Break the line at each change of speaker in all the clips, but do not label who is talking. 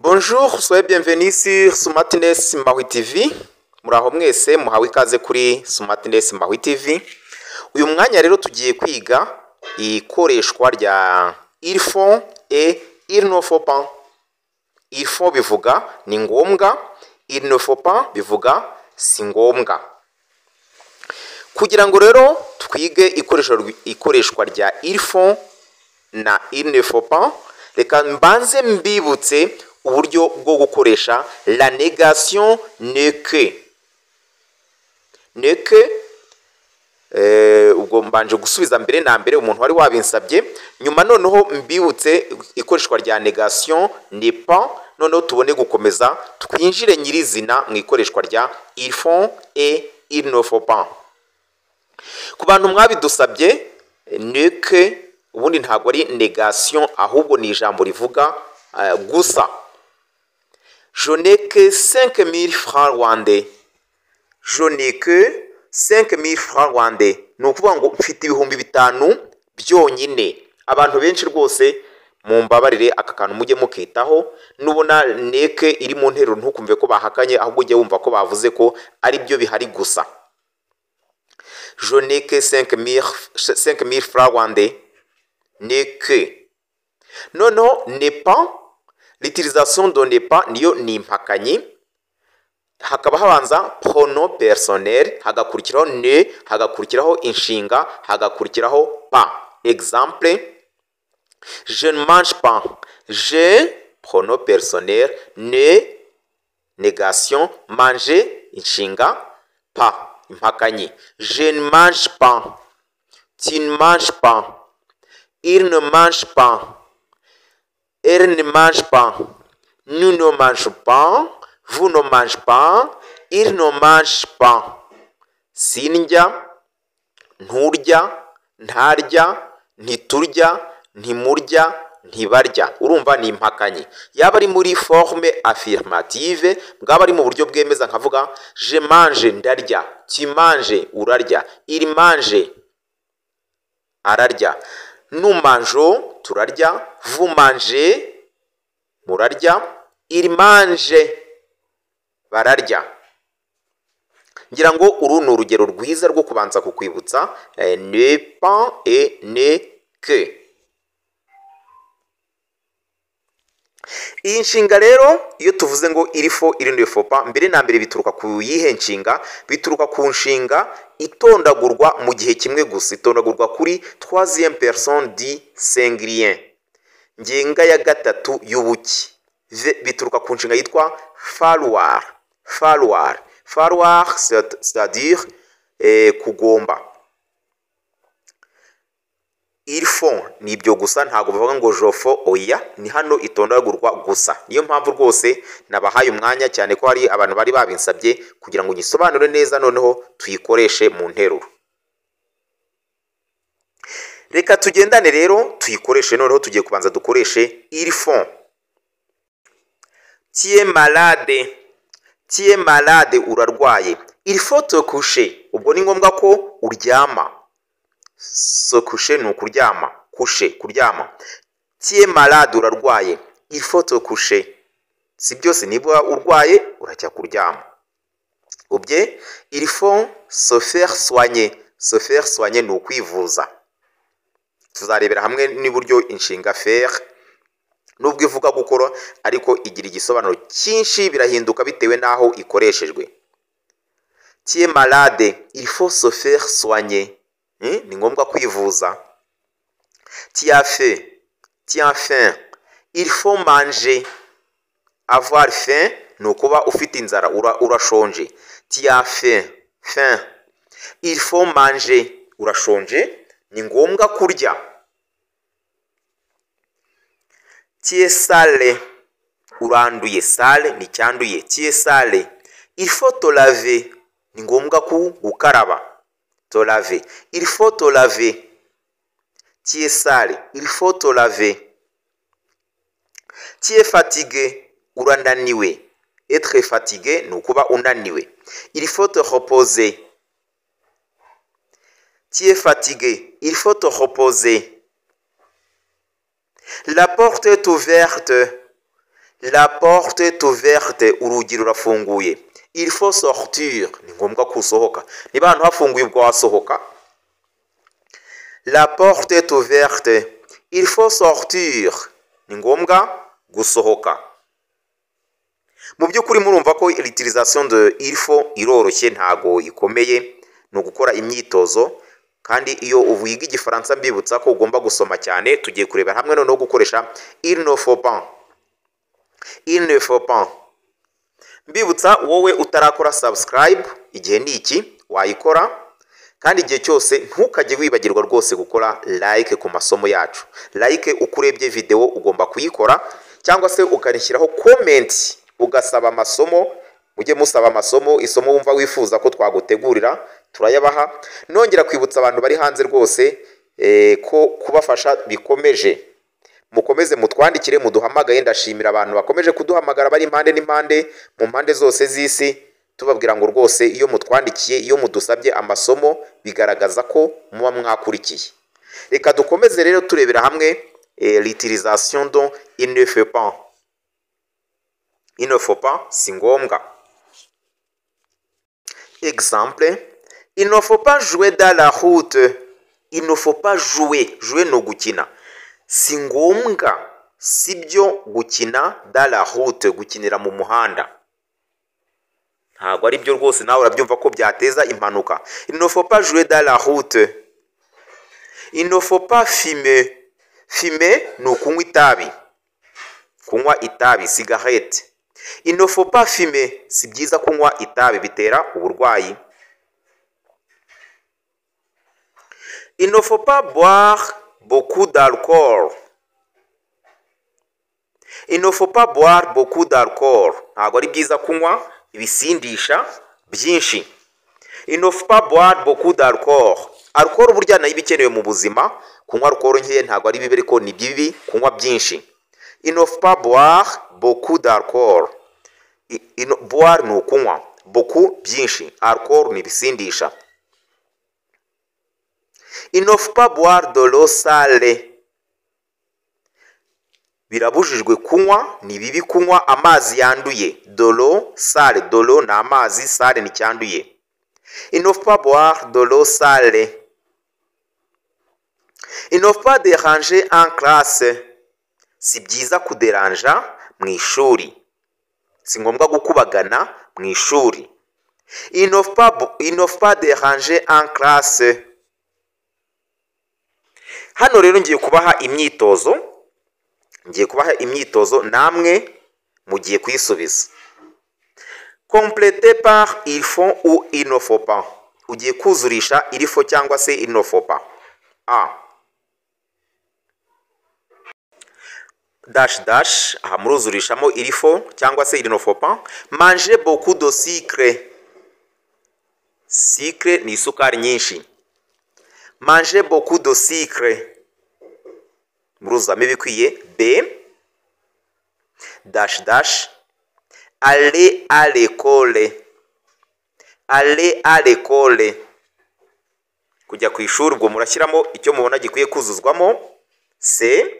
Bonjour, soyez bienvenus sur Smartness Maui TV. Muraho mwese muhawe ikaze kuri Smartness Maui TV. Uyu mwanya rero tugiye kwiga ikoreshwa rya il faut et il ne faut pas. Il faut bivuga ni ngombwa, il ne faut pas bivuga si ngombwa. Kugira ngo rero twige ikoreshwa rya il faut na il ne faut pas, reka mbanze mbibutse uburyo bwo gukoresha la négation ne que. Ne que ubwo mbanje gusubiza mbere na mbere umuntu wari wabinsabye, nyuma noneho mbibutse ikoreshwa rya négation ne pas, noneho tubone gukomeza twinjire nyirizina mu ikoreshwa rya il faut et il ne faut pas. Ku bantu mwabidusabye, ne que ubundi ntabwo ari négation ahubwo ni ijambo rivuga gusa. Je n'ai que 5000 francs rwandais. Je n'ai que 5000 francs rwandais. Ni ukuvuga ngo mfite ibihumbi 5 byonyine. Abantu benshi rwose mumbabarire aka kantu mujye mukitaho, nubona neke iri mu nteruro ntukumve ko bahakanye, ahubwo ujye wumva ko bavuze ko ari byo bihari gusa. Je n'ai que 5000 francs rwandais. N'est que. Non, n'est pas. L'utilisation de n'est pas niyo ni impakanyi. Hakaba habanza pronom personnel, hagakurikiraho ne, hagakurikiraho inshinga, hagakurikiraho pas. Exemple: je ne mange pas. Je, pronom personnel, ne, négation, manger, inshinga, pas, impakanyi. Je ne mange pas. Tu ne manges pas. Il ne mange pas. Elle ne mange pas. Nous ne mangeons pas. Vous ne mangez pas. Il ne mange pas. Sinjya, nturya, ntarya, ntiturya, ntimurya, ntibarya. Urumva ni impakanyi. Yaba ari muri forme affirmative, bwaba ari mu buryo bwemeza nkavuga je mange, ndarya. Tu manges, urarya. Il mange, ararya. Nous mangeons, turarya. Vous mangez, murarya. Il mange, bararya. Ngira ngo uru ni urugero rwiza rwo kubanza kukwibutsa ne pas et ne que. Iyi nshinga rero iyo tuvuze ngo il faut il ne faut pas, mbere na mbere bituruka ku yihe nshinga? Bituruka ku nshinga itondagurwa mu gihe kimwe gusa, itondagurwa kuri troisième personne du singulier, ngenga ya gatatu y'ubuki. Bituruka ku nshinga yitwa falloir. Falloir c'est-à-dire kugomba. Il faut ni ibyo gusa, ntabwo bavuga ngo je faut, oya, ni hano itondagurwa gusa. Niyo mpamvu rwose nabahaye umwanya cyane ko hari abantu bari babinsabye kugira ngo nyisobanure neza, noneho tuyikoreshe mu nteruro. Reka tugendane rero tuyikoreshe, noneho tugiye kubanza dukoreshe il faut. Tu es malade. Tu es malade, urarwaye. Il faut te coucher. Ubwo ni ngombwa ko uryama. Se coucher ni ukuryama. Coucher, kuryama. Tu es malade, urarwaye. Il faut te coucher. Si byose niba urwaye urajya kuryama. Ubye il faut se faire soigner. Se faire soigner ni ukwivuza. Tuzarebera hamwe n'uburyo inshinga faire nubwo ivuga gukora ariko igira igisobanuro cyinshi, birahinduka bitewe naho ikoreshejwe. Tu es malade, il faut se faire soigner. Ni ngombwa kwivuza. Tu as faim. Tu as faim. Il faut manger. Avoir faim ni ukuba ufite inzara, urashonje. Tu as faim. Faim. Il faut manger. Urashonje, ni ngombwa kurya. Tu es sale. Uranduye. Sale ni cyanduye. Tu es sale. Il faut te laver. Ni ngombwa gukaraba. Te laver. Il faut te laver. Tu es sale. Il faut te laver. Tu es fatigué. Urananiwe. Être fatigué ni ukuba unaniwe. Il faut te reposer. Tu es fatigué. Il faut te reposer. La porte est ouverte. La porte est ouverte, urugi rurafunguye. Il faut sortir, ni ngombwa kusohoka. Niba ahantu hafunguye ubwo wasohoka. La porte est ouverte, il faut sortir, ni ngombwa gusohoka. Mu by'ukuri murumva ko l'utilisation de il faut iroroshye, ntago ikomeye, no gukora imyitozo. Kandi iyo uvuga igifaransa mbibutsa ko ugomba gusoma cyane. Tugiye kureba hamwe no gukoresha il ne faut pas. Il ne faut pas. Mbibutsa wowe utarakora subscribe, igihe ni iki wayikora. Kandi igihe cyose ntukajye wibagirwa rwose gukora like ku masomo yacu. Like uko urebye video ugomba kuyikora, cyangwa se ukanishyiraho comment ugasaba amasomo. Mujye musaba amasomo, isomo wumva wifuza ko twagutegurira turayabaha. Nongera kwibutsa abantu bari hanze rwose ko kubafasha bikomeje. Mukomeze mutwandikire, muduhamagaye. Ndashimira abantu bakomeje kuduhamagara bari impande n'impande, mu mpande zose z'isi, tubabwira ngo rwose iyo mutwandikiye, iyo mudusabye amasomo bigaragaza ko muba mwakurikiye. Reka dukomeze rero turebera hamwe l'utilisation de il ne faut pas. Il ne faut pas si ngombwa. Exemple, il ne faut pas jouer dans la route. Il ne faut pas jouer. Jouer no gukina. Si ngombwa, sibyo gukina dans la route, gukinira mu muhanda. Ntabwo ari byo rwose, nawe urabyumva ko byateza impanuka. Il ne faut pas jouer dans la route. Il ne faut pas fumer. Fumer ni ukunywa itabi. Kunywa itabi, cigarette. Il ne faut pas fumer. Si byiza kunywa itabi, bitera uburwayi. Il ne faut pas boire beaucoup d'alcool. Il ne faut pas boire beaucoup d'alcool. Ntabwo ari byiza kunywa ibisindisha byinshi. Il ne faut pas boire beaucoup d'alcool. Alcool burya nayo ibikenewe mu buzima. Kunywa alcool nke ntabwo ari bibi, ariko ni bibi kunywa byinshi. Il ne faut pas boire beaucoup d'alcool. Boire ni ukunywa, beaucoup byinshi, alcool ni ibisindisha. Il ne faut pas boire de l'eau salée. Birabujijwe kunywa, ni bibi kunywa amazi yanduye. De l'eau salée, de l'eau ni amazi, salée ni cyanduye. Il ne faut pas boire de l'eau salée. Il ne faut pas déranger en classe. Si byiza kuderanja mu ishuri. Si ngombwa gukubagana mu ishuri. Il ne faut pas déranger en classe. Hano rero ngiye kubaha imyitozo, namwe mugiye kuyisubiza. Compléter par il faut ou il ne faut pas. Ugiye kuzurisha il faut cyangwa se il ne faut pas. A. Dash dash, aha muruzurishamo il faut cyangwa se il ne faut pas. Manger beaucoup de sucre. Sucre ni isukari nyinshi. Manger beaucoup de sucre. Muruzamo ibikwiye. B. Dash dash. Aller à l'école. Aller à l'école. Kujya ku ishuri, ubwo murashyiramo icyo mubona gikwiye kuzuzwamo. C.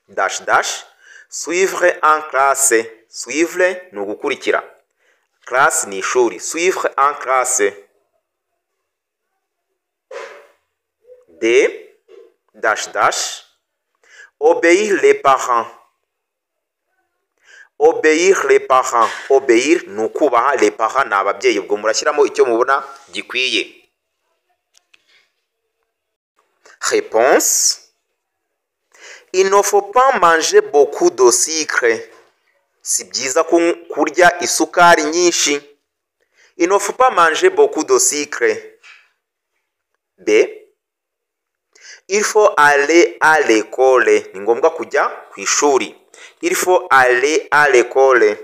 Dash dash. Suivre en classe. Suivre ni ugukurikira. Classe ni ishuri. Suivre en classe. D. Dash dash. Obéir les parents. Obéir les parents. Obéir ni ukubaha, les parents ni ababyeyi. Ubwo murashyiramo icyo mubona gikwiye. Réponse. Il ne faut pas manger beaucoup de sucre. Si byiza kurya isukari nyinshi. Il ne faut pas manger beaucoup de sucre. B. Il faut aller à l'école. Ni ngombwa kujya ku ishuri. Il faut aller à l'école.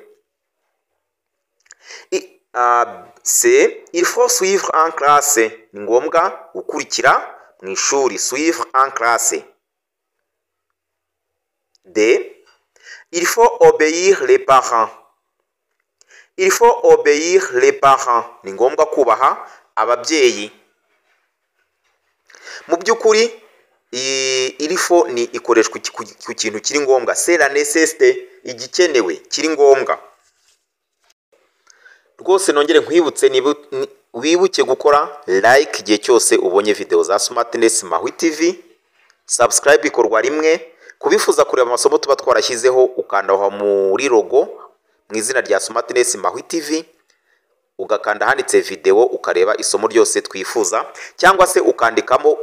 C. Il faut suivre en classe. Ni ngombwa gukurikira mu ishuri. Suivre en classe. D. Il faut obéir les parents. Il faut obéir les parents. Ni ngombwa kubaha ababyeyi. Mu by'ukuri iri fo ni ikoreshwa ku kintu kiri ngombwa, c'est la nécessité, igikenewe kiri ngombwa. Rwose nongere nkwibutse wibuke gukora like igihe cyose ubonye video za Smartness Mahwi TV, subscribe ikorwa rimwe. Kubifuza kureba amasomo tuba twarashyizeho ukanda aho muri logo mu izina rya Smartness Mahwi TV, ugakanda handitse video ukareba isomo ryose twifuza, cyangwa se ukandikamo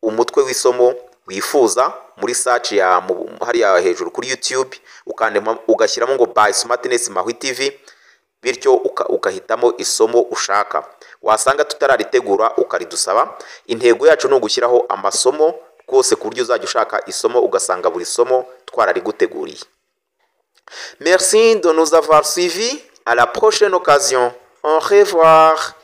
umutwe w'isomo wifuza muri search ya hariya hejuru kuri YouTube, ugashyiramo ngo by Smartness Mahwi TV, bityo ukahitamo isomo ushaka. Wasanga tutararitegura ukaridusaba. Intego yacu ni ugushyiraho amasomo rwose ku buryo uzajya ushaka isomo ugasanga buri somo twarariguteguriye. Merci de nous avoir suivis. À la prochaine occasion. Au revoir.